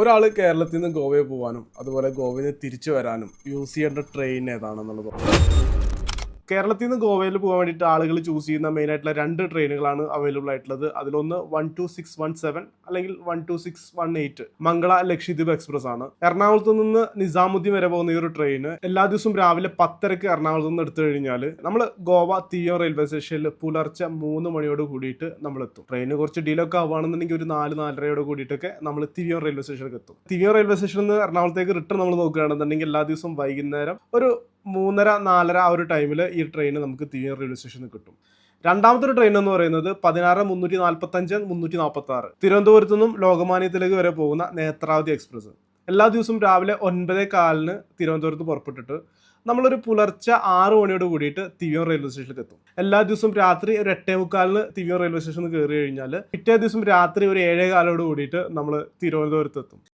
ഒരാൾ കേരളത്തിൽ നിന്ന് ഗോവയിൽ പോകാനും അതുപോലെ ഗോവയിൽ നിന്ന് തിരിച്ചു വരാനും യൂസ് ചെയ്യേണ്ട ട്രെയിൻ ഏതാണെന്നുള്ളത് കേരളത്തിൽ നിന്ന് ഗോവയിൽ പോകാൻ വേണ്ടിയിട്ട് ആളുകൾ ചൂസ് ചെയ്യുന്ന മെയിൻ ആയിട്ടുള്ള 2 ട്രെയിനുകളാണ് അവൈലബിൾ ആയിട്ടുള്ളത്. അതിലൊന്ന് 12617 അല്ലെങ്കിൽ 12618 മംഗള ലക്ഷദ്വീപ് എക്സ്പ്രസ് ആണ്. എറണാകുളത്ത് നിന്ന് നിസാമുദ്ദീൻ വരെ പോകുന്ന ഈ ഒരു ട്രെയിന് എല്ലാ ദിവസവും രാവിലെ 10:30 എറണാകുളത്ത് നിന്ന് എടുത്തു കഴിഞ്ഞാൽ നമ്മൾ ഗോവ തീയം റെയിൽവേ സ്റ്റേഷനിൽ പുലർച്ചെ 3 മണിയോട് കൂടിയിട്ട് നമ്മൾ എത്തും. ട്രെയിന് കുറച്ച് ഡീലേ ഒക്കെ ആവുകയാണെന്നുണ്ടെങ്കിൽ ഒരു 4-4:30 കൂടിയിട്ടൊക്കെ നമ്മൾ തിവിയം റെയിൽവേ സ്റ്റേഷനിലേക്ക് എത്തും. തിവിയം റെയിൽവേ സ്റ്റേഷനിൽ നിന്ന് എറണാകുളത്തേക്ക് റിട്ടേൺ നമ്മൾ നോക്കുകയാണെന്നുണ്ടെങ്കിൽ എല്ലാ ദിവസവും വൈകുന്നേരം ഒരു 3:30-4:30 ആ ഒരു ടൈമിൽ ഈ ട്രെയിൻ നമുക്ക് തിവിയം റെയിൽവേ സ്റ്റേഷനിൽ കിട്ടും. രണ്ടാമത്തെ ഒരു ട്രെയിൻ എന്ന് പറയുന്നത് 16-345-346 തിരുവനന്തപുരത്തു നിന്നും ലോകമാന്യത്തിലേക്ക് വരെ പോകുന്ന നേത്രാവതി എക്സ്പ്രസ്. എല്ലാ ദിവസവും രാവിലെ 9:15 തിരുവനന്തപുരത്ത് പുറപ്പെട്ടിട്ട് നമ്മളൊരു പുലർച്ചെ 6 മണിയോട് കൂടിയിട്ട് തിവിയം റെയിൽവേ സ്റ്റേഷനിലേക്ക് എത്തും. എല്ലാ ദിവസവും രാത്രി ഒരു 8:45 തിവിയം റെയിൽവേ സ്റ്റേഷനിൽ കയറി കഴിഞ്ഞാൽ പിറ്റേ ദിവസം രാത്രി ഒരു 7:15 കൂടിയിട്ട് നമ്മൾ തിരുവനന്തപുരത്ത് എത്തും.